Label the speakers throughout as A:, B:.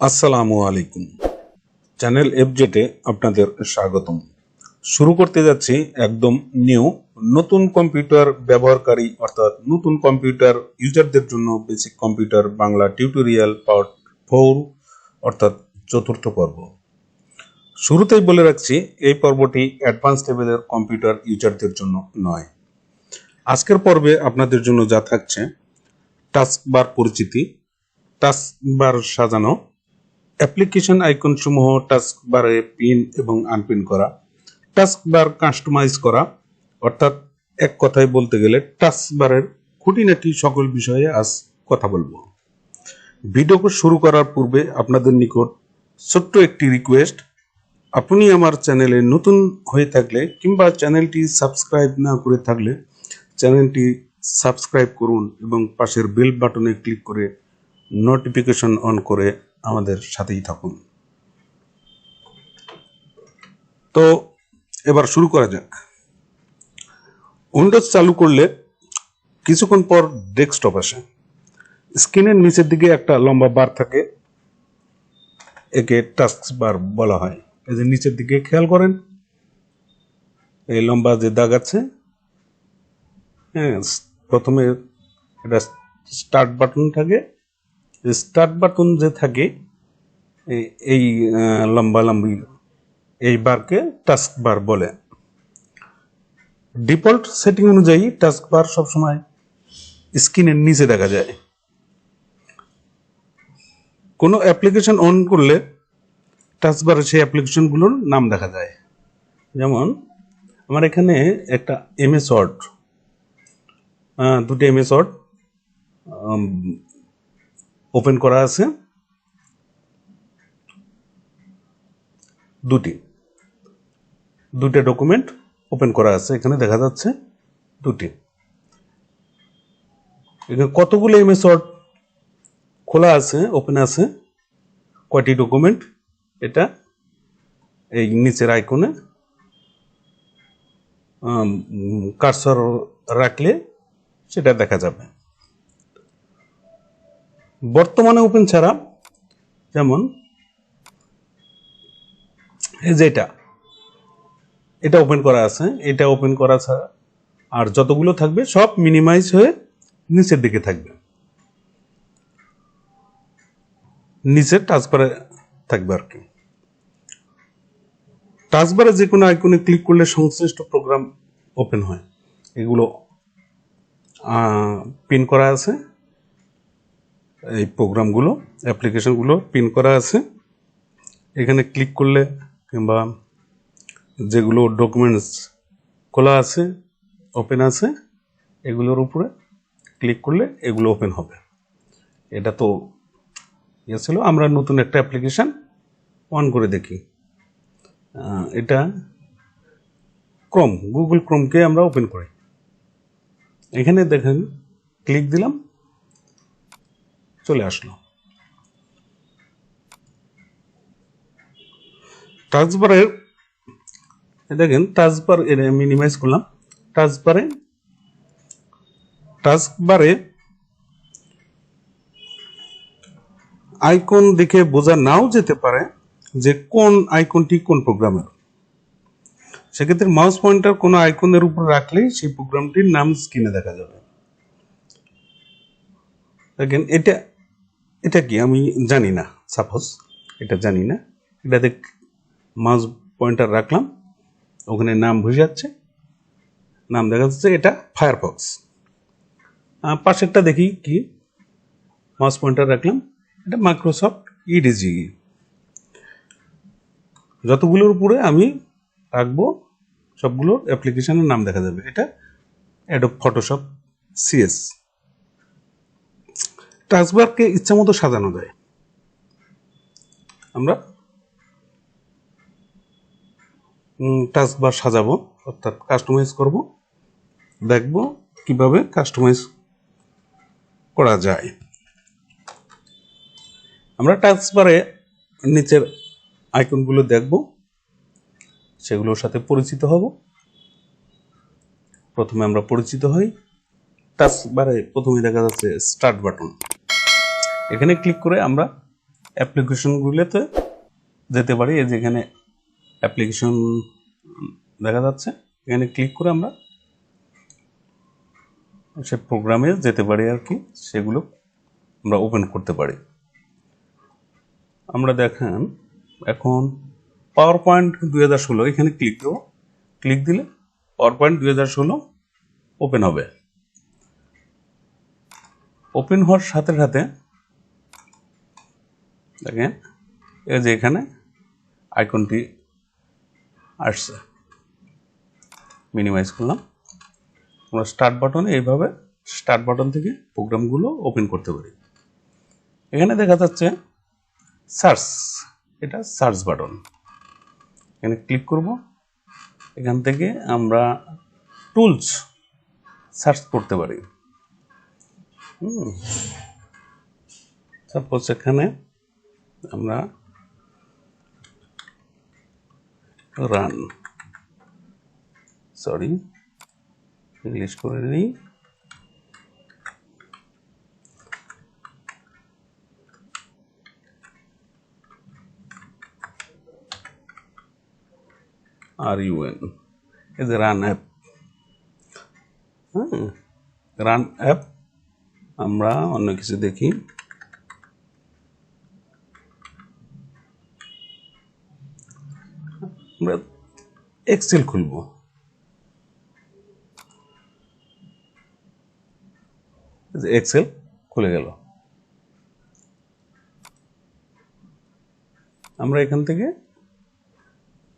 A: আসসালামু আলাইকুম। চ্যানেল এফজেটে আপনাদের স্বাগতম। শুরু করতে যাচ্ছি একদম নতুন কম্পিউটার ব্যবহারকারী অর্থাৎ নতুন কম্পিউটার ইউজারদের জন্য basic computer Bangla tutorial part 4 অর্থাৎ চতুর্থ পর্ব। শুরুতেই বলে রাখছি এই পর্বটি অ্যাডভান্স লেভেলের কম্পিউটার ইউজারদের জন্য নয়। আজকের পর্বে আপনাদের জন্য যা থাকছে: টাস্কবার পরিচিতি, টাস্কবার সাজানো, অ্যাপ্লিকেশন আইকন সমূহ টাস্কবারে পিন এবং আনপিন করা, টাস্কবার কাস্টমাইজ করা, অর্থাৎ এক কথায় বলতে গেলে টাস্কবারের খুঁটিনাটি সকল বিষয়ে আজ কথা বলবো। ভিডিও শুরু করার পূর্বে আপনাদের নিকট ছোট্ট একটি রিকোয়েস্ট: আপনি আমার চ্যানেলে নতুন হয়ে থাকলে কিংবা চ্যানেলটি সাবস্ক্রাইব না করে থাকলে চ্যানেলটি সাবস্ক্রাইব করুন এবং পাশের বেল বাটনে ক্লিক করে নোটিফিকেশন অন করে আমাদের সাথেই থাকুন। তো এবার শুরু করা যাক। উইন্ডোজ চালু করলে কিছুক্ষণ পর ডেস্কটপ আসে। স্ক্রিনের নিচের দিকে একটা লম্বা বার থাকে, একে টাস্কবার বলা হয়। এই যে নিচের দিকে খেয়াল করেন, এই লম্বা যে দাগ আছে, হ্যাঁ, প্রথমে এটা স্টার্ট বাটন থাকে। স্টার্ট বাটন যে থাকে এই লম্বি এই বারকে টাস্কবার বলে। ডিফল্ট সেটিং অনুযায়ী টাস্কবার সবসময় স্ক্রিনের নিচে দেখা যায়। কোনো অ্যাপ্লিকেশন অন করলে টাস্কবারে সেই অ্যাপ্লিকেশনগুলোর নাম দেখা যায়। যেমন আমার এখানে একটা এমএস ওয়ার্ড, দুটো এমএস ওয়ার্ড ওপেন করা আছে, দুটো ডকুমেন্ট ওপেন করা আছে, এখানে দেখা যাচ্ছে দুটি। এখানে কতগুলো এমএস ওয়ার্ড খোলা আছে, ওপেন আছে, কয়টি ডকুমেন্ট, এটা এই নিচের আইকনে কার্সর রাখলে সেটা দেখা যাবে। বর্তমানে ওপেন ছাড়া, যেমন এই যে এটা ওপেন করা আছে, এটা ওপেন করা ছাড়া আর যতগুলো থাকবে সব মিনিমাইজ হয়ে নিচের দিকে থাকবে, নিচের টাস্কবারে থাকবে আর কি। টাস্কবারে যে কোনো আইকনে ক্লিক করলে সংশ্লিষ্ট প্রোগ্রাম ওপেন হয়। এগুলো পিন করা আছে, এই প্রোগ্রামগুলো অ্যাপ্লিকেশনগুলো পিন করা আছে। এখানে ক্লিক করলে কিংবা যেগুলো ডকুমেন্টস খোলা আছে, ওপেন আছে, এগুলোর উপরে ক্লিক করলে এগুলো ওপেন হবে। এটা তো ইয়ে ছিল। আমরা নতুন একটা অ্যাপ্লিকেশন অন করে দেখি। এটা গুগল ক্রোমকে আমরা ওপেন করি। এখানে দেখেন, ক্লিক দিলাম, চলে আসলো। টাস্কবারের দেখেন, টাস্কবার মিনিমাইজ করলাম। টাস্কবারে আইকন দেখে বোঝা নাও যেতে পারে যে কোন আইকনটি কোন প্রোগ্রামের। সেক্ষেত্রে মাউস পয়েন্টার কোনো আইকনের উপর রাখলেই সেই প্রোগ্রামটির নাম স্ক্রিনে দেখা যাবে। দেখেন, এটা কি আমি জানি না, সাপোজ এটা জানি না, এটাতে মাউস পয়েন্টার রাখলাম, ওখানে নাম ভেসে যাচ্ছে, নাম দেখা যাচ্ছে, এটা ফায়ারফক্স। পাশেরটা দেখি কি, মাউস পয়েন্টার রাখলাম, এটা মাইক্রোসফট ইডিজি। যতগুলোর উপরে আমি রাখবো সবগুলোর অ্যাপ্লিকেশনের নাম দেখা যাবে। এটা অ্যাডোব ফটোশপ সিএস। টাস্কবারকে ইচ্ছা মতো সাজানো যায়। আমরা টাস্কবার সাজাবো, অর্থাৎ কাস্টমাইজ করব, দেখব কিভাবে কাস্টমাইজ করা যায়। আমরা টাস্কবারে নিচের আইকনগুলো দেখব, সেগুলোর সাথে পরিচিত হব। প্রথমে আমরা পরিচিত হই। টাস্কবারে প্রথমে দেখা যাচ্ছে স্টার্ট বাটন, এখানে ক্লিক করে আমরা অ্যাপ্লিকেশনগুলোতে যেতে পারি। এই যে এখানে অ্যাপ্লিকেশন দেখা যাচ্ছে, এখানে ক্লিক করে আমরা সে প্রোগ্রামে যেতে পারি আর কি, সেগুলো আমরা ওপেন করতে পারি। আমরা দেখেন এখন পাওয়ার পয়েন্ট 2016 এখানে ক্লিক দেবো। ক্লিক দিলে পাওয়ার পয়েন্ট 2016 ওপেন হবে। ওপেন হওয়ার সাথে সাথে দেখেন এই যে এখানে আইকনটি আসছে। মিনিমাইজ করলাম। আমরা স্টার্ট বাটনে এইভাবে স্টার্ট বাটন থেকে প্রোগ্রামগুলো ওপেন করতে পারি। এখানে দেখা যাচ্ছে সার্চ, এটা সার্চ বাটন। এখানে ক্লিক করব। এখান থেকে আমরা টুলস সার্চ করতে পারি। সাপোজ এখানে আমরা রান, সরি ইংলিশ করে নিই, RUN, is a run app. Run app. আমরা অন্য কিছু দেখি। আমরা এক্সেল খুলব। এক্সেল খুলে গেল। আমরা এখান থেকে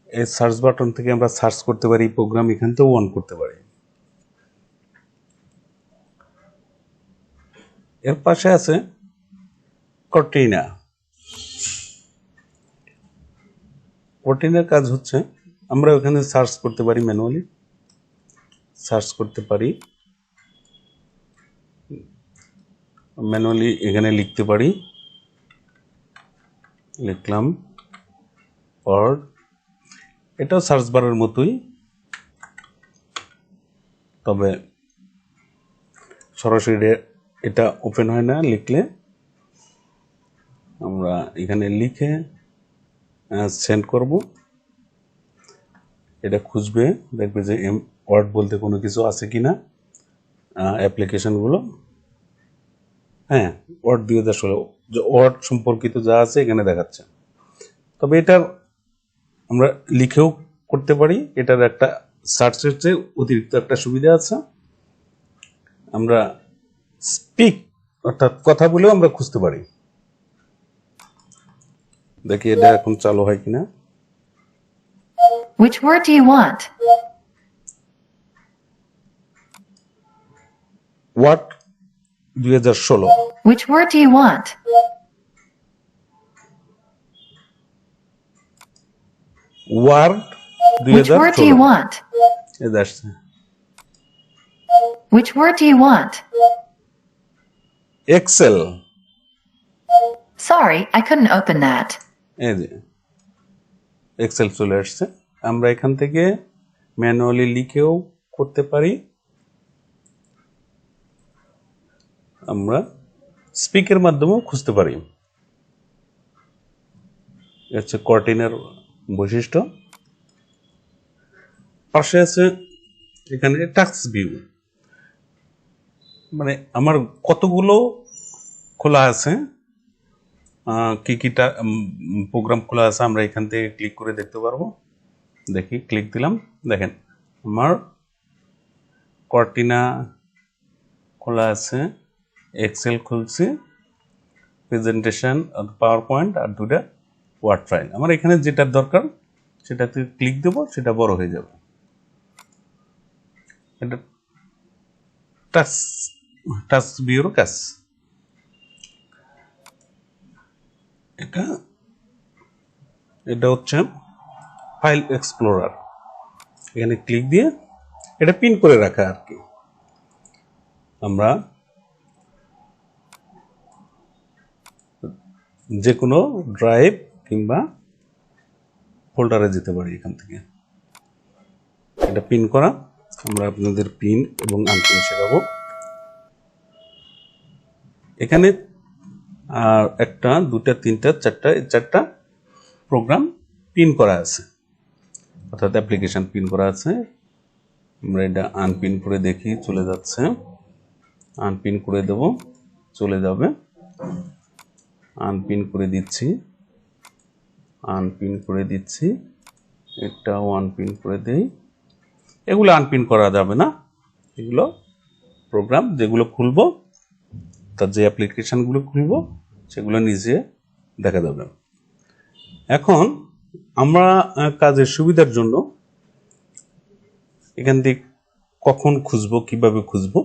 A: এই সার্চ বাটন থেকে আমরা সার্চ করতে পারি, প্রোগ্রাম এখান থেকেও অন করতে পারি। এর পাশে আছে কর্টিনা। কর্টিনার কাজ হচ্ছে আমরা ওখানে সার্চ করতে পারি, ম্যানুয়ালি সার্চ করতে পারি, ম্যানুয়ালি এখানে লিখতে পারি। লিখলাম ওয়ার্ড, এটাও সার্চ বারের মতোই, তবে সরাসরি এটা ওপেন হয় না। লিখলে আমরা এখানে লিখে সেন্ড করব, এটা খুঁজবে, দেখবে যে ওয়ার্ড বলতে কোনো কিছু আছে কিনা অ্যাপ্লিকেশনগুলো। হ্যাঁ, ওয়ার্ড 2016 যে ওয়ার্ড সম্পর্কিত যা আছে এখানে দেখাচ্ছে। তবে এটার আমরা লিখেও করতে পারি। এটার একটা সার্চের চেয়ে অতিরিক্ত একটা সুবিধা আছে, আমরা স্পিক অর্থাৎ কথা বলেও আমরা খুঁজতে পারি। দেখি এটা এখন চালু হয় কিনা।
B: Which word do you want?
A: Word 2016।
B: Which word do you want?
A: Word
B: Which word do you
A: 2016
B: want?
A: এটা আসছে।
B: Which word do you want?
A: Excel.
B: Sorry, I couldn't open that.
A: এই যে এক্সেল চলে আসছে। আমরা এখান থেকে ম্যানুয়ালি লিখেও করতে পারি, আমরা স্পিকের মাধ্যমেও খুঁজতে পারি। হচ্ছে কর্টিনার বৈশিষ্ট্য। পাশে আছে এখানে টাস্ক ভিউ, মানে আমার কতগুলো খোলা আছে, কি কিটা প্রোগ্রাম খোলা আছে আমরা এখান থেকে ক্লিক করে দেখতে পারবো। দেখি, ক্লিক দিলাম, দেখেন আমার কর্টিনা খোলা আছে, এক্সেল খুলছি, প্রেজেন্টেশন, পাওয়ার পয়েন্ট আর দুটা ওয়ার্ড ফাইল। আমার এখানে যেটা দরকার সেটাতে ক্লিক দেব, সেটা বড় হয়ে যাবে। এটা টাচ ভিউর কাজ। এটা হচ্ছে ফাইল এক্সপ্লোরার। এখানে ক্লিক দিয়ে এটা পিন করে রাখা আর কি। আমরা যে কোনো ড্রাইভ কিংবা ফোল্ডারে যেতে পারি এখান থেকে। এটা পিন করা, আমরা আপনাদের পিন এবং আনপিন শেখাবো। এখানে আর একটা, দুটা, তিনটা, চারটা, এই চারটা প্রোগ্রাম পিন করা আছে, অর্থাৎ অ্যাপ্লিকেশন পিন করা আছে। আমরা এটা আনপিন করে দেখি, চলে যাচ্ছে। আনপিন করে দেব, চলে যাবে। আনপিন করে দিচ্ছি, আনপিন করে দিচ্ছি, এটাও আনপিন করে দেই। এগুলো আনপিন করা যাবে না, এগুলো প্রোগ্রাম যেগুলো খুলবো, তার যে অ্যাপ্লিকেশনগুলো খুলবো সেগুলো নিজে দেখা যাবে। এখন আমরা কাজের সুবিধার জন্য এখান থেকে কখন খুঁজবো, কিভাবে খুঁজবো,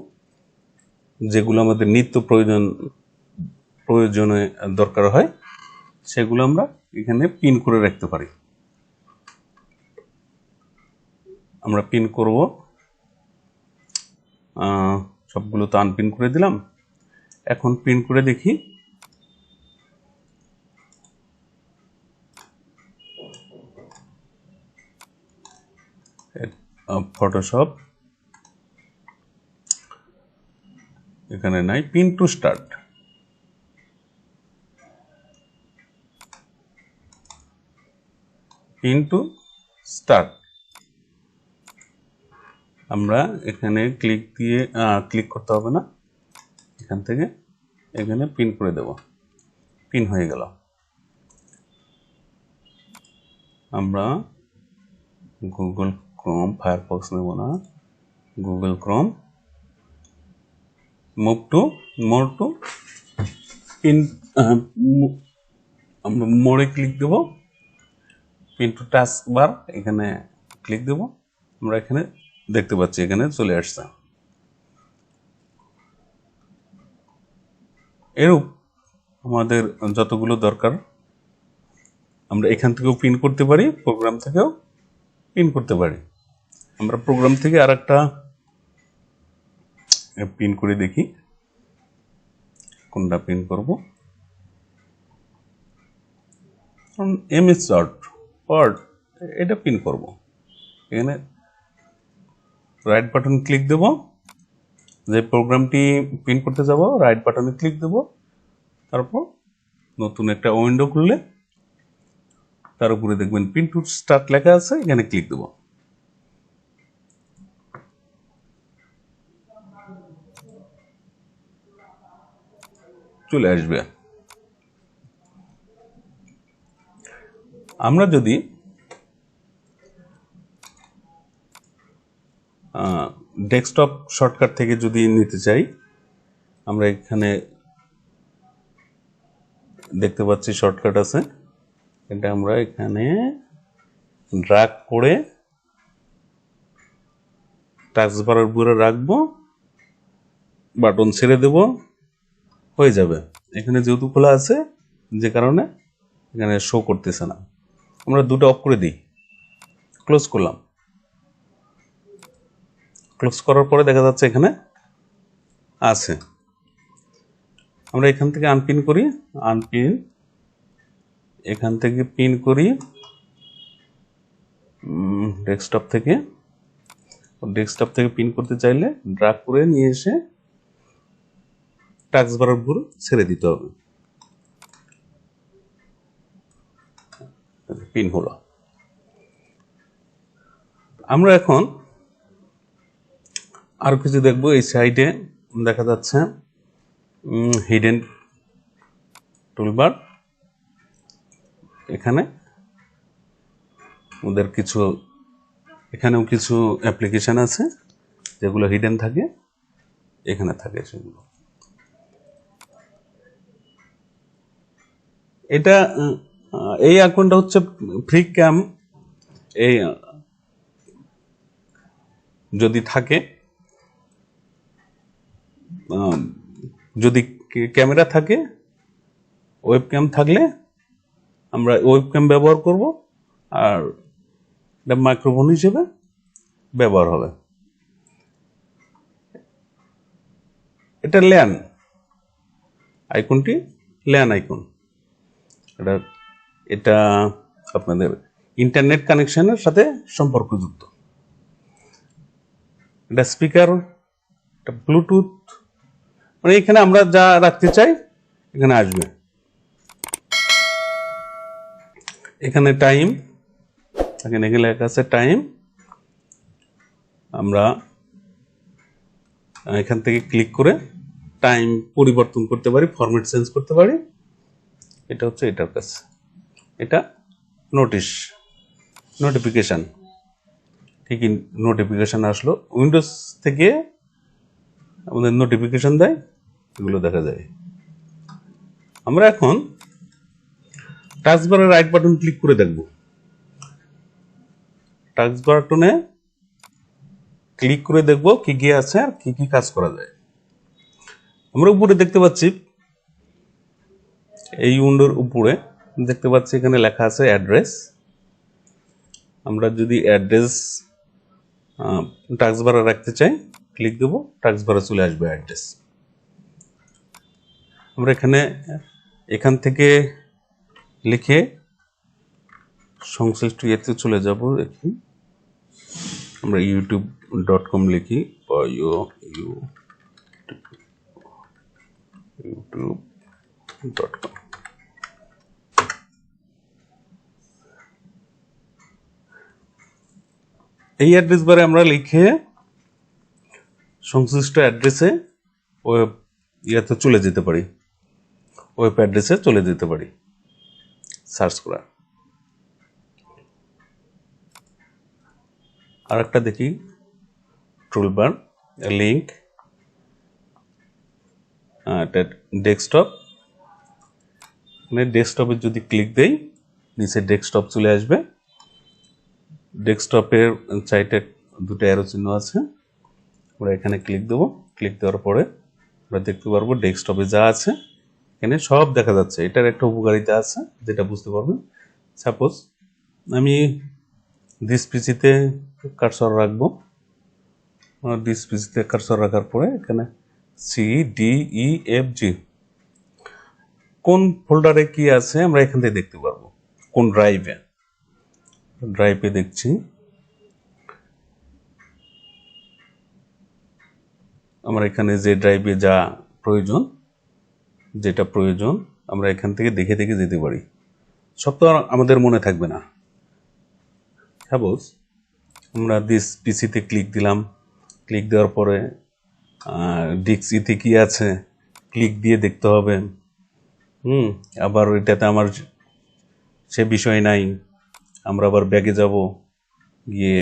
A: যেগুলো আমাদের নিত্য প্রয়োজনে দরকার হয় সেগুলো আমরা এখানে পিন করে রাখতে পারি। আমরা পিন করব, সবগুলো তো আনপিন করে দিলাম। এখন পিন করে দেখি। ফটোশপ এখানে নাই, pin to start. Pin to start আমরা এখানে ক্লিক করতে হবে না, এখান থেকে এখানে পিন করে দেব, পিন হয়ে গেল। আমরা গুগল ক্রোম, ফায়ারফক্স নেব না, Google Chrome, more to pin, আমরা মোড়ে click Dev, pin to task বার এখানে ক্লিক দেব। আমরা এখানে দেখতে পাচ্ছি এখানে চলে আসছে। এরূপ আমাদের যতগুলো দরকার আমরা এখান থেকেও পিন করতে পারি, প্রোগ্রাম থেকেও পিন করতে পারি। আমরা প্রোগ্রাম থেকে আর একটা পিন করে দেখি কোনটা পিন করব। এমএস ওয়ার্ড এটা পিন করব। এখানে রাইট বাটন ক্লিক দেব, যে প্রোগ্রামটি পিন করতে যাব রাইট বাটনে ক্লিক দেব, তারপর নতুন একটা উইন্ডো খুললে তার উপরে দেখবেন পিন টু স্টার্ট লেখা আছে, এখানে ক্লিক দেব। চলে আসবে। আমরা যদি ডেস্কটপ শর্টকাট থেকে যদি নিতে চাই, আমরা এখানে দেখতে পাচ্ছি শর্টকাট আছে, এটা আমরা এখানে ড্র্যাগ করে টাস্ক বারের উপরে রাখবো, বাটন ছেড়ে দেব, হয়ে যাবে। এখানে যেহেতু খোলা আছে যে কারণে এখানে শো করতেছে না। আমরা দুটো অফ করে দিই, ক্লোজ করলাম। ক্লোজ করার পরে দেখা যাচ্ছে এখানে আছে। আমরা এখান থেকে আনপিন করি, আনপিন এখান থেকে পিন করি ডেস্কটপ থেকে। ডেস্কটপ থেকে পিন করতে চাইলে ড্র্যাগ করে নিয়ে এসে টাস্ক বারের উপর ছেড়ে দিতে হবে, পিন হলো। আমরা এখন আর কিছু দেখবো। এই সাইডে দেখা যাচ্ছে হিডেন টুলবার, এখানে ওদের কিছু, এখানেও কিছু অ্যাপ্লিকেশন আছে যেগুলো হিডেন থাকে, এখানে থাকে সেগুলো। এটা এই আইকনটা হচ্ছে ফ্রি ক্যাম, এই যদি থাকে, যদি ক্যামেরা থাকে, ওয়েব ক্যাম থাকলে আমরা ওয়েব ক্যাম ব্যবহার করব, আর এটা মাইক্রোফোন হিসেবে ব্যবহার হবে। এটা ল্যান আইকনটি, ল্যান আইকন, এটা আপনাদের ইন্টারনেট কানেকশনের সাথে সম্পর্কযুক্ত। এটা স্পিকার, এটা ব্লুটুথ, মানে এখানে আমরা যা রাখতে চাই এখানে আসবে, এখানে টাইম, এখানে লেখা আছে টাইম। আমরা এখান থেকে ক্লিক করে টাইম পরিবর্তন করতে পারি, ফরম্যাট চেঞ্জ করতে পারি। এটা হচ্ছে এটার কাজ, এটা নোটিফিকেশন, ঠিকই নোটিফিকেশন আসলো। উইন্ডোজ থেকে আমাদের নোটিফিকেশন দেয়, এগুলো দেখা যায়। আমরা এখন টাস্কবারের রাইট বাটন ক্লিক করে দেখব। টাস্ক বাটনে ক্লিক করে দেখব কি কি আছে আর কি কি কাজ করা যায়। আমরা উপরে দেখতে পাচ্ছি, এই উইন্ডোর উপরে দেখতে পাচ্ছি এখানে লেখা আছে অ্যাড্রেস। আমরা যদি অ্যাড্রেস টাস্কবারে রাখতে চাই, ক্লিক দেব, টাস্কবারে চলে আসবে অ্যাড্রেস। আমরা এখান থেকে লিখে সংশ্লিষ্ট ইয়েতে চলে যাব। দেখি, আমরা youtube.com লিখি, youtube.com। এই অ্যাড্রেস বারে আমরা লিখে সংশ্লিষ্ট অ্যাড্রেসে ইয়েতে চলে যেতে পারি, ওয়েব অ্যাড্রেসে চলে যেতে পারি সার্চ করা। আর একটা দেখি, টুলবার, লিঙ্ক, ডেস্কটপ। ডেস্কটপে যদি ক্লিক দেই, নিচে ডেস্কটপ চলে আসবে। ডেস্কটপের সাইটে দুটো অ্যারো চিহ্ন আছে, আমরা এখানে ক্লিক দেবো। ক্লিক দেওয়ার পরে আমরা দেখতে পারবো ডেস্কটপে যা আছে এখানে সব দেখা যাচ্ছে। এটার একটা উপকারিতা আছে যেটা বুঝতে পারবেন। সাপোজ আমি দিস পিসিতে কার্সর রাখবো, দিস পিসিতে কার্সর রাখার পরে এখানে CDEFG কোন ফোল্ডারে কি আছে আমরা এখান থেকে দেখতে পারবো, কোন ড্রাইভে দেখছি। আমরা এখানে যে ড্রাইভে যা প্রয়োজন, যেটা প্রয়োজন আমরা এখান থেকে দেখে দেখে যেতে পারি। সব তো আমাদের মনে থাকবে না। সাপোজ আমরা দিস পিসিতে ক্লিক দিলাম, ক্লিক দেওয়ার পরে ডিস্ক ইতে কি আছে ক্লিক দিয়ে দেখতে হবে। আবার এটাতে আমার সে বিষয় নাই, আমরা আবার ব্যাগে যাব, গিয়ে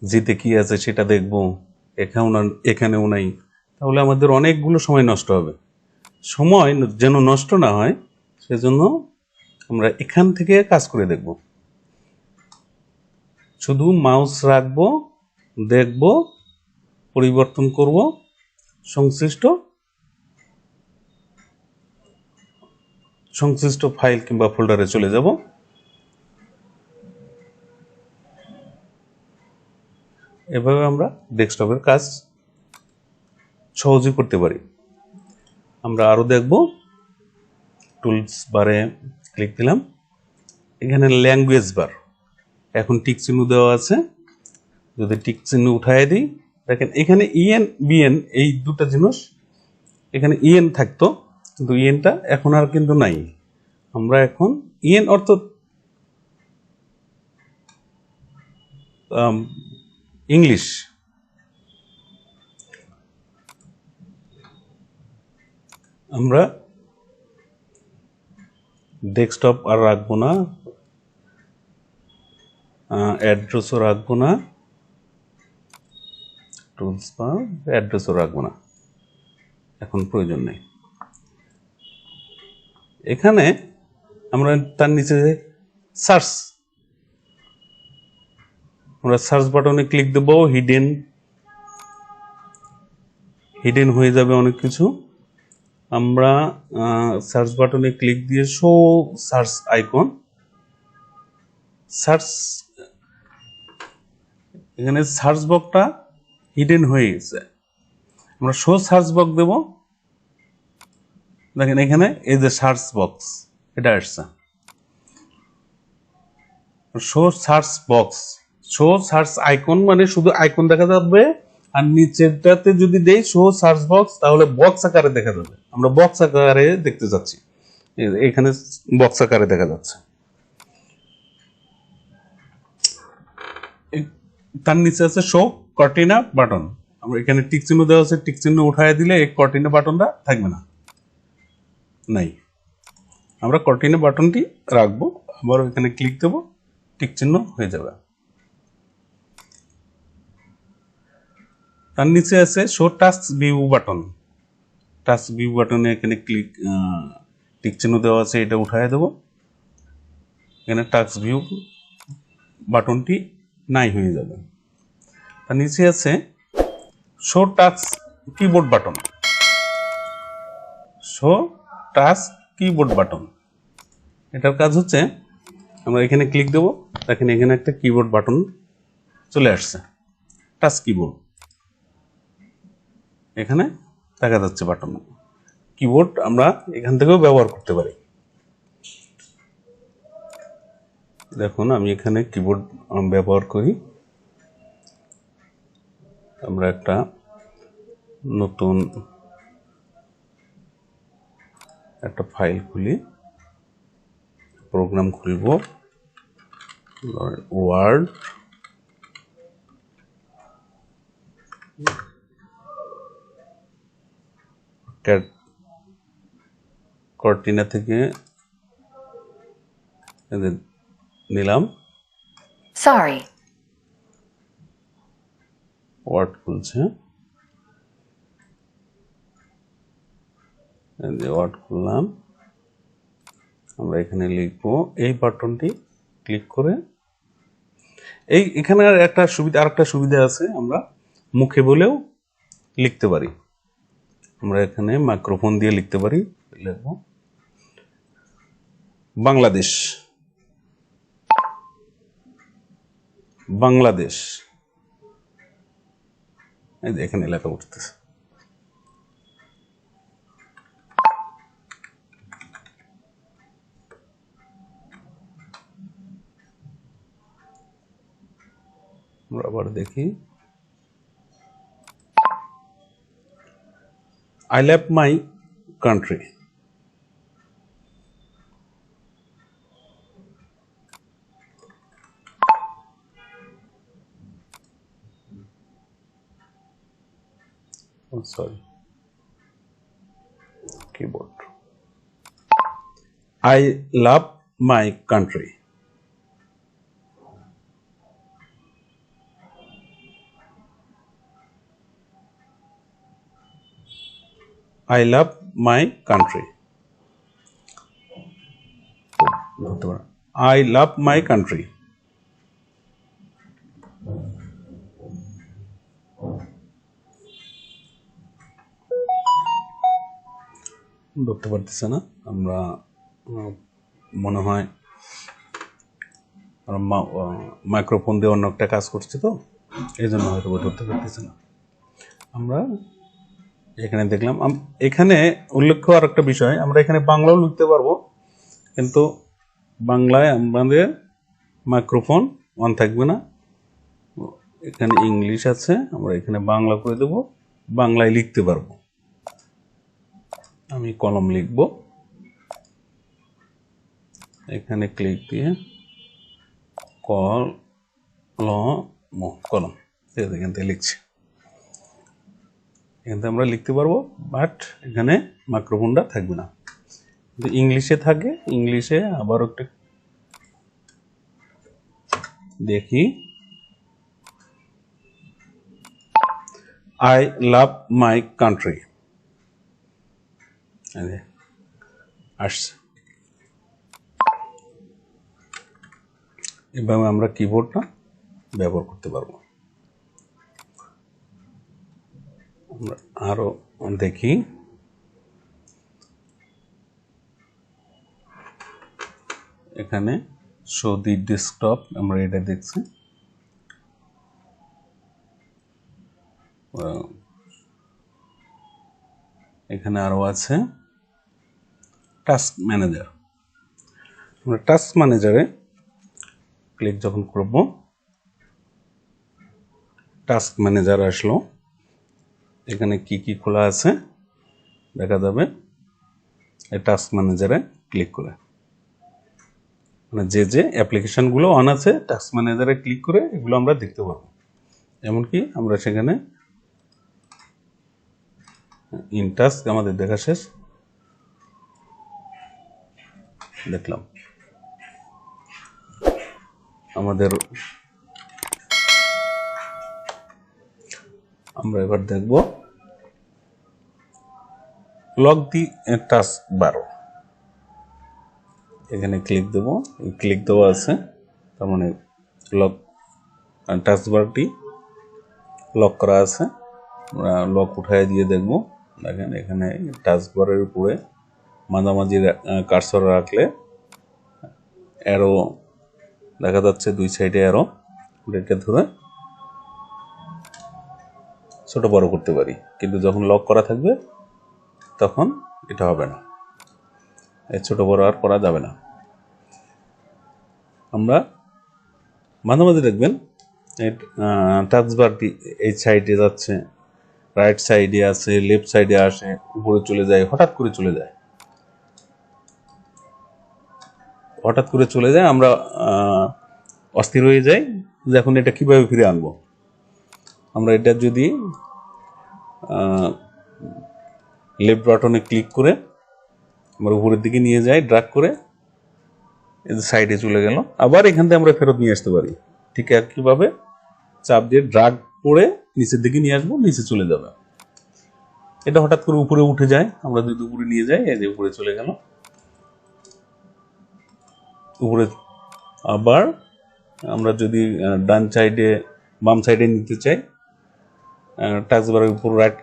A: জিতে কি আছে সেটা দেখব, এখানেও নাই। তাহলে আমাদের অনেকগুলো সময় নষ্ট হবে। সময় যেন নষ্ট না হয় সেজন্য আমরা এখান থেকে কাজ করে দেখব। শুধু মাউস রাখবো, দেখব, পরিবর্তন করব, সংশ্লিষ্ট ফাইল কিংবা ফোল্ডারে চলে যাব। এভাবে আমরা ডেস্কটপের কাজ সহজেই করতে পারি। আমরা আরো দেখব, টুলস বারে ক্লিক দিলাম, এখানে ল্যাঙ্গুয়েজ বার, এখন টিক চিহ্ন দেওয়া আছে। যদি টিক চিহ্ন উঠায় দিই, দেখেন এখানে ইএন বিএন এই দুটো জিনিস, এখানে ইএন থাকতো কিন্তু ইএনটা এখন আর কিন্তু নাই। আমরা এখন ইএন অর্থ ইংলিশ, আমরা ডেস্কটপ আর রাখবো না, অ্যাড্রেসও রাখবো না, টুলস বা অ্যাড্রেসও রাখবো না, এখন প্রয়োজন নেই। এখানে আমরা তার নিচে সার্চ, আমরা সার্চ বাটনে ক্লিক দেবো, হিডেন হয়ে যাবে অনেক কিছু। আমরা সার্চ বাটনে ক্লিক দিয়ে শো সার্চ আইকন, এখানে সার্চ বক্সটা হিডেন হয়ে গেছে, আমরা শো সার্চ বক্স দেব। দেখেন এখানে এই যে সার্চ বক্স এটা আসছে, show search box, show search icon মানে শুধু আইকন দেখা যাবে, আর নিচেরটাতে যদি দেই শো সার্চ বক্স, তাহলে বক্স আকারে দেখা যাবে। আমরা বক্স আকারে দেখতে যাচ্ছি, এখানে বক্স আকারে দেখা যাচ্ছে। তার নিচে আছে শো কর্টিনা বাটন। আমরা এখানে টিক চিহ্ন দেওয়া আছে, টিক চিহ্ন উঠায় দিলে এই কর্টিনা বাটনটা থাকবে না, নাই। আমরা কর্টিনা বাটনটি রাখবো, আবার এখানে ক্লিক দেবো, টিক চিহ্ন হয়ে যাবে। তার নিচে আছে show task view button. Task view বাটনে এখানে ক্লিক, টিক চিহ্ন দেওয়া আছে, এটা উঠায় দেবো। এখানে টাস্ক ভিউ বাটনটি নাই হয়ে যাবে। তার নিচে আছে show task keyboard button. Show task keyboard button, এটার কাজ হচ্ছে আমরা এখানে ক্লিক দেব, দেখেন এখানে একটা কিবোর্ড বাটন চলে আসছে, টাচ কিবোর্ড। এখানে দেখা যাচ্ছে বাটন। কিবোর্ড আমরা এখান থেকেও ব্যবহার করতে পারি। দেখুন আমি এখানে কিবোর্ড ব্যবহার করি। আমরা একটা নতুন একটা ফাইল খুলি, প্রোগ্রাম খুলব, ওয়ার্ড, কর্টিনা থেকে নিলাম,
B: Sorry.
A: ওয়ার্ড খুলছে, ওয়ার্ড খুললাম। আমরা এখানে লিখবো, এই বাটনটি ক্লিক করে এখানে একটা সুবিধা, আরেকটা সুবিধা আছে, আমরা মুখে বলেও লিখতে পারি। আমরা এখানে মাইক্রোফোন দিয়ে লিখতে পারি। লিখবো বাংলাদেশ, বাংলাদেশ, এই যে এখানে লেখা উঠতেছে। আমরা আবার দেখি, I love my country. Oh, sorry. Keyboard. I love my country. I love my country. I love my country. ধরতে পারতেছে না, আমরা মনে হয় মাইক্রোফোন দিয়ে অন্য একটা কাজ করছি, তো এই জন্য হয়তো ধরতে পারতেছে না। আমরা এখানে দেখলাম, এখানে উল্লেখ্য আর একটা বিষয়, আমরা এখানে বাংলাও লিখতে পারবো, কিন্তু বাংলায় আমাদের মাইক্রোফোন অন থাকবে না। এখানে ইংলিশ আছে, আমরা এখানে বাংলা করে দেব, বাংলায় লিখতে পারবো। আমি কলম লিখব, এখানে ক্লিক দিয়ে কলম এখান থেকে লিখছি, এখান থেকে আমরা লিখতে পারবো, বাট এখানে মাইক্রোফোনটা থাকবে না। ইংলিশে থাকে, ইংলিশে আবার একটা দেখি, I love my country আসছে। এভাবে আমরা কিবোর্ডটা ব্যবহার করতে পারবো। আমরা আরো দেখি, এখানে শো দি ডেস্কটপ, আমরা এটা দেখছি। এখানে আরো আছে টাস্ক ম্যানেজার। আমরা টাস্ক ম্যানেজারে ক্লিক যখন করব, টাস্ক ম্যানেজার আসলো। এখানে কি কি খোলা আছে দেখা যাবে এই টাস্ক ম্যানেজারে ক্লিক করে, মানে যে যে অ্যাপ্লিকেশনগুলো অন আছে টাস্ক ম্যানেজারে ক্লিক করে এগুলো আমরা দেখতে পাবো। এমনকি আমরা সেখানে ইন টাস্ক আমাদের দেখা শেষ, দেখলাম আমাদের। আমরা এবার দেখব লগ দি টাস্ক বার। এখানে ক্লিক দেব, ক্লিক দেওয়া আছে, তার মানে লক টাস্ক বারটি লক করা আছে। আমরা লক উঠায় দিয়ে দেখব। দেখেন এখানে টাস্ক বারের উপরে মাঝামাঝি কার্সর রাখলে অ্যারো দেখা যাচ্ছে, দুই সাইডে অ্যারো, এটাকে ধরে ছোট বড় করতে পারি, কিন্তু যখন লক করা থাকবে তখন এটা হবে না, এই ছোট বড় আর করা যাবে না। আমরা মাঝে মাঝে দেখবেন টাস্ক বারটি এই সাইডে যাচ্ছে, রাইট সাইডে আছে, লেফট সাইডে আসে, উপরে চলে যায়, হঠাৎ করে চলে যায়, হঠাৎ করে চলে যায়। আমরা অস্থির হয়ে যাই যে এখন এটা কিভাবে ফিরে আনবো। আমরা এটা যদি লেফট বাটনে ক্লিক করে আমরা উপরের দিকে নিয়ে যাই, ড্রাগ করে সাইডে চলে গেল, আবার এখান থেকে আমরা ফেরত নিয়ে আসতে পারি। ঠিক একইভাবে চাপ দিয়ে ড্রাগ করে নিচের দিকে নিয়ে আসবো, নিচে চলে যাবে। এটা হঠাৎ করে উপরে উঠে যায়, আমরা যদি উপরে নিয়ে যাই, এই যে উপরে চলে গেল, উপরে। আবার আমরা যদি ডান সাইডে বাম সাইডে নিতে চাই, টাস্ক বারের উপর রাইট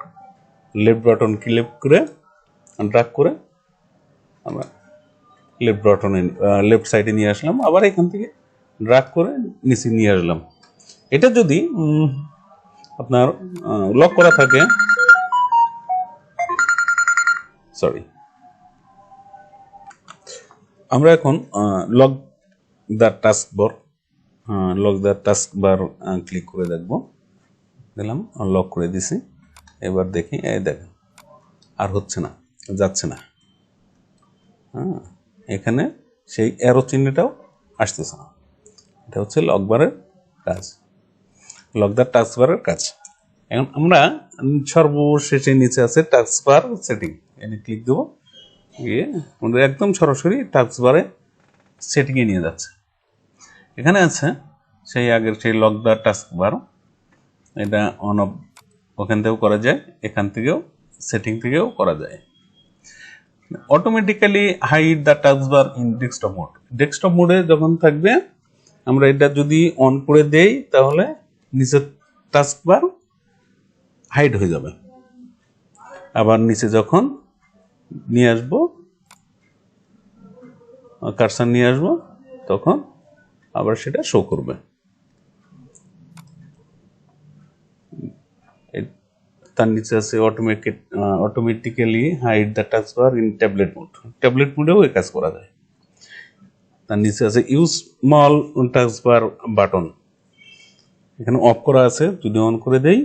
A: লেফট বাটন ক্লিক করে ড্রাগ করে আমরা লেফট বাটনে লেফট সাইডে নিয়ে আসলাম, আবার এখান থেকে ড্রাগ করে নিচে নিয়ে আসলাম। এটা যদি আপনার লক করা থাকে, সরি, আমরা এখন lock the task bar, lock the task bar click করে দেখব। দিলাম, লক করে দিছি। এবার দেখি, এই দেখেন আর হচ্ছে না, যাচ্ছে না। হ্যাঁ, এখানে সেই অ্যারো চিহ্নটাও আসতেছে না। এটা হচ্ছে লক বারের কাজ, লক দ্য টাস্ক বারের কাজ। এখন আমরা সর্বশেষে নিচে আছে টাস্ক বার সেটিং, এনে ক্লিক দেবো, গিয়ে আমাদের একদম সরাসরি টাস্ক বারে সেটিংয়ে নিয়ে যাচ্ছে। এখানে আছে সেই আগের সেই লক দ্য টাস্ক বার, এটা অন অফ ওখান থেকেও করা যায়, এখান থেকেও সেটিং থেকেও করা যায়। Automatically hide the task bar in desktop mode, desktop মোডে যখন থাকবে আমরা এটা যদি অন করে দেই তাহলে নিচের টাস্ক বার হাইড হয়ে যাবে। আবার নিচে যখন নিয়ে আসবো, কার্সার নিয়ে আসবো, তখন আবার সেটা শো করবে। তার নিচে আছে automatically hide the task bar in tablet mode, tablet মোডেও এই কাজ করা যায়। তার নিচে আছে use small task bar button, এখানে অফ করা আছে, যদি অন করে দেই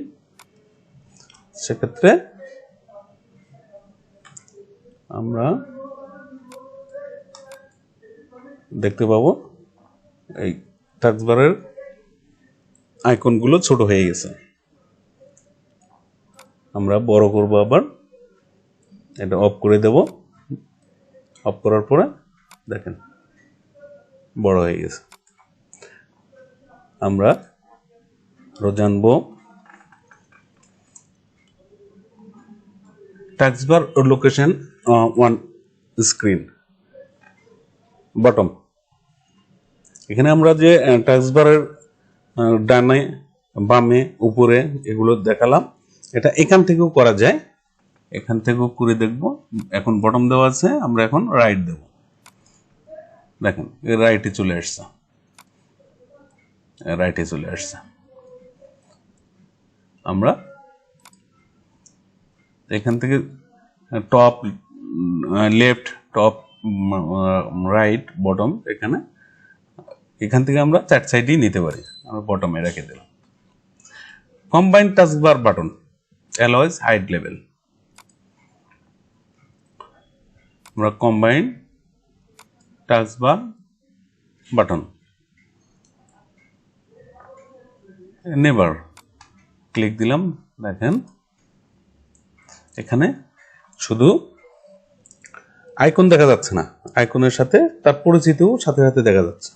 A: সেক্ষেত্রে আমরা দেখতে পাবো এই টাস্ক বারের আইকনগুলো ছোট হয়ে গেছে। আমরা বড় করব, আবার এটা অফ করে দেব, অফ করার পরে দেখেন বড় হয়ে গেছে। আমরা আরো জানবো টাস্ক বার লোকেশন ওয়ান স্ক্রিন বটম। এখানে আমরা যে টাস্ক বারের ডানে বামে উপরে এগুলো দেখালাম, এটা এখান থেকেও করা যায়, এখান থেকেও করে দেখব। এখন বটম দেওয়া আছে, আমরা এখন রাইট দেব, দেখেন রাইটে চলে আসছে, রাইটে চলে আসছে। আমরা এখান থেকে top left, top right bottom, এখান থেকে আমরা চার সাইডেই নিতে পারি। আমরা বটমে রেখে দিলাম। Combine task bar button, alloys hide level. আমরা combine taskbar button never click দিলাম, দেখেন এখানে শুধু আইকন দেখা যাচ্ছে না, আইকনের সাথে তার পরিচিতিও সাথে সাথে দেখা যাচ্ছে,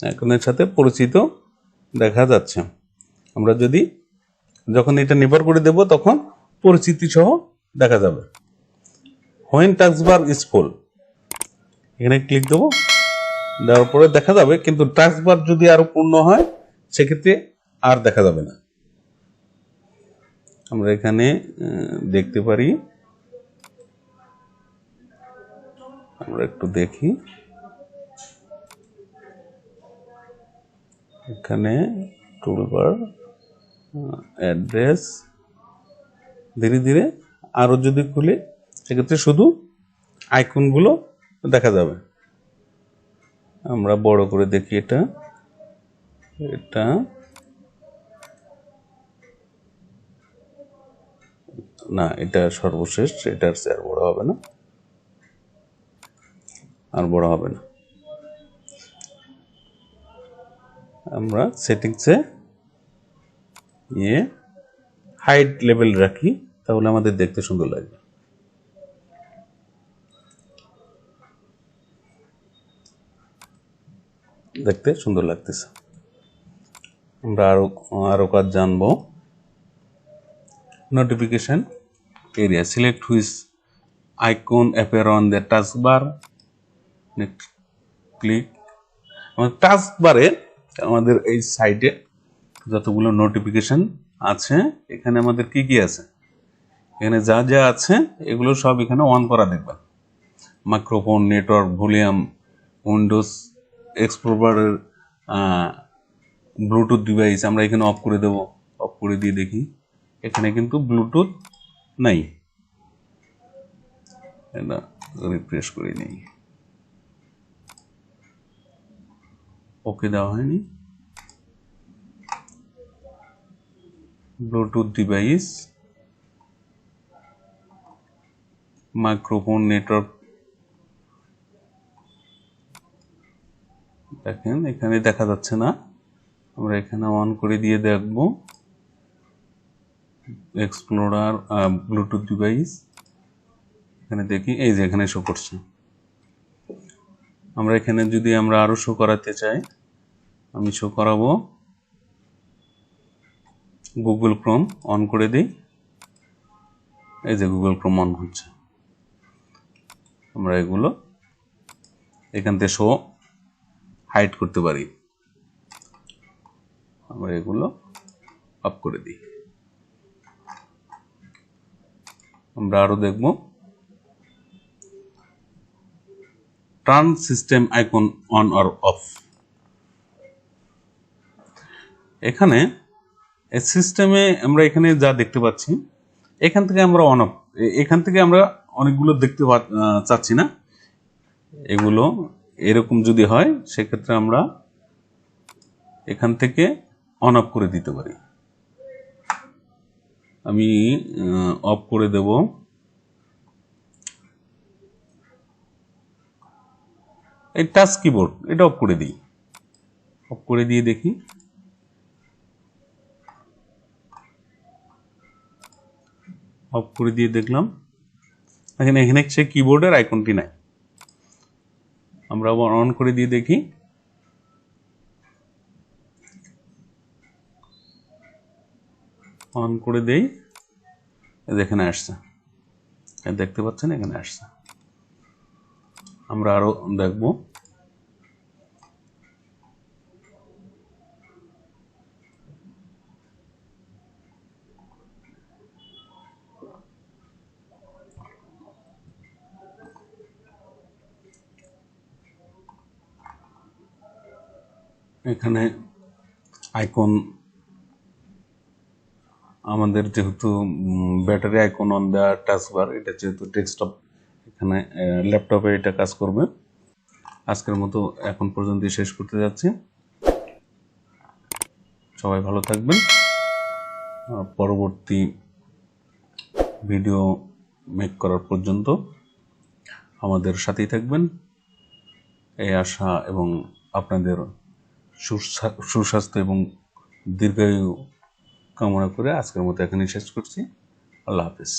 A: আইকনের সাথে পরিচিত দেখা যাচ্ছে। আমরা যদি যখন এটা নেভার করে দেব তখন পরিচিতি সহ দেখা যাবে। when taskbar is full এখানে ক্লিক দেব, দেওয়ার পরে দেখা যাবে, কিন্তু টাস্কবার যদি আরো পূর্ণ হয় সেক্ষেত্রে আর দেখা যাবে না। আমরা এখানে দেখতে পারি, আমরা একটু দেখি, এখানে টুলবার অ্যাড্রেস ধীরে ধীরে আরো যদি খুলে সেক্ষেত্রে শুধু আইকনগুলো দেখা যাবে। আমরা বড় করে দেখি, এটা এটা না, এটা সর্বশেষ, এটার চেয়ে আর বড় হবে না, আর বড় হবে না। আমরা সেটিংসে গিয়ে হাইট লেভেল রাখি, তাহলে আমাদের দেখতে সুন্দর লাগবে। দেখতে সুন্দর লাগতেছে। আমরা আরো কাজ জানবো। Notification area, select which icon appear on the taskbar, next click. আমাদের টাস্কবারে আমাদের এই সাইডে যতগুলো নোটিফিকেশন আছে, এখানে আমাদের কি কি আছে, এখানে যা যা আছে এগুলো সব এখানে অন করা দেখবেন। মাইক্রোফোন, নেটওয়ার্ক, ভলিউম, উইন্ডোজ এক্সপ্লোরারের ব্লুটুথ ডিভাইস আমরা এখানে অফ করে দেব। অফ করে দিয়ে দেখি, এখানে কিন্তু ব্লুটুথ নাই, এটা রিফ্রেশ করে নেই, ওকে দেওয়া হয়নি। ব্লুটুথ ডিভাইস, মাইক্রোফোন, নেটওয়ার্ক, দেখেন এখানে দেখা যাচ্ছে না, আমরা এখানে অন করে দিয়ে দেখব। এক্সপ্লোরার, ব্লুটুথ ডিভাইস, এখানে দেখি, এই যে এখানে শো করছে। আমরা এখানে যদি আমরা আরো শো করাতে চাই, আমি শো করাবো। গুগল ক্রোম অন করে দিই, এই যে গুগল ক্রোম অন হচ্ছে। আমরা এগুলো এখান থেকে শো হাইড করতে পারি, আমরা এগুলো অফ করে দিই। আমরা আরো দেখব, turn system icon on or of. এখানে সিস্টেমে আমরা এখানে যা দেখতে পাচ্ছি, এখান থেকে আমরা অন অফ, এখান থেকে আমরা অনেকগুলো দেখতে চাচ্ছি না, এগুলো এরকম যদি হয় সেক্ষেত্রে আমরা এখান থেকে অন অফ করে দিতে পারি। আমি অফ করে দেব। এই টাচ কিবোর্ড এটা অফ করে দিই, অফ করে দিয়ে দেখি, অফ করে দিয়ে দেখলাম এখানে এখানে সে কিবোর্ডের আইকনটি নাই। আমরা আবার অন করে দিয়ে দেখি, অন করে দেই, এখানে আসছে, দেখতে পাচ্ছেন এখানে আসছে। আমরা আরো দেখব, এখানে আইকন আমাদের যেহেতু ব্যাটারি আইকন অন দেওয়া টাচবার, এটা যেহেতু ডেস্কটপ, এখানে ল্যাপটপে এটা কাজ করবে। আজকের মতো এখন পর্যন্ত শেষ করতে যাচ্ছি। সবাই ভালো থাকবেন। পরবর্তী ভিডিও মেক করার পর্যন্ত আমাদের সাথেই থাকবেন এই আশা এবং আপনাদের সুস্বাস্থ্য এবং দীর্ঘায়ু কামনা করে আজকের মতো এখানেই শেষ করছি। আল্লাহ হাফেজ।